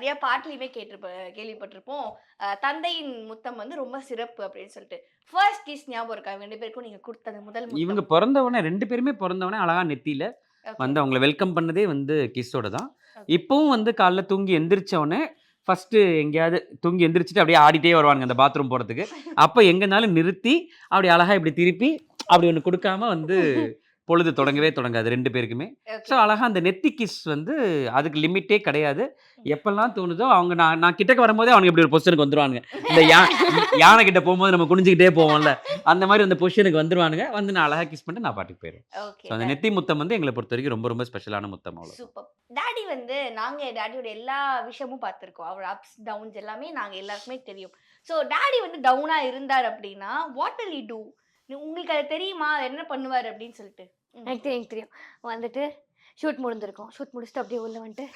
நிறைய பாட்டுலயுமே கேள்விப்பட்டிருப்போம். தந்தையின் முத்தம் வந்து ரொம்ப சிறப்பு அப்படின்னு சொல்லிட்டு. ஃபர்ஸ்ட் கிஸ் ஞாபகம் இருக்கா? 2 பேருக்கும் நீங்க குடுத்தது முதல் இவங்க முத்தம். பொறந்தவுனே 2 பேருமே பொறந்தவுனே அழகா நெத்தியில ஓகே, வந்து அவங்கள வெல்கம் பண்ணதே வந்து கிஸ்ஸோட தான். ஓகே. இப்பவும் வந்து காலைல தூங்கி எந்திரிச்ச உடனே, ஃபர்ஸ்ட்டு எங்கேயாவது தூங்கி எந்திரிச்சுட்டு அப்படியே ஆடிட்டே வருவானுங்க அந்த பாத்ரூம் போறதுக்கு. அப்ப எங்கனாலும் நிறுத்தி, அப்படி அழகா இப்படி திருப்பி, அப்படி ஒண்ணு குடுக்காம வந்து பொழுது தொடங்கவே தொடங்காது 2 பேருக்குமே. So okay. அழகா அந்த நெத்தி கிஸ் வந்து அதுக்கு லிமிட்டே கிடையாது. எப்பல்லாம் தோணுதோ அவங்க நான் நான் கிட்டக்க வரும்போதே அவனுங்க இப்படி ஒரு பொசிஷனுக்கு வந்துருவானுங்க. இந்த யானை கிட்ட போம்போது நம்ம குனிஞ்சுக்கிட்டே போவோம்ல, அந்த மாரி அந்த பொசிஷனுக்கு வந்துருவானுங்க. வந்து நான் அழகா கிஸ் பண்ணிட்டு நான் பாட்டுக்கு போயிருவேன். ஓகே. ஸோ அந்த நெத்தி முத்தம் வந்து எங்கள பொறுத்தவரைக்கும் ரொம்ப ரொம்ப ஸ்பெஷலான முத்தம் அவ்வளோதான். சூப்பர். டாடி வந்து நாங்க டாடியோட எல்லா விஷயமும் பார்த்துருக்கோம். அவரோட அப்ஸ், டவுன்ஸ் எல்லாமே நாங்க எல்லாருக்குமே தெரியும். ஸோ டாடி வந்து டவுனா இருந்தார் அப்டின்னா, வாட் வில் ஹி டூ? உங்களுக்கு அது தெரியுமா? அது என்ன பண்ணுவாரு அப்டின்னு சொல்லிட்டு? ம். எனக்கு தெரியும், எனக்கு தெரியும். வந்துட்டு ஷூட் முடிஞ்சிருக்கும். ஷூட் முடிச்சுட்டு அப்படியே உள்ள வந்துட்டு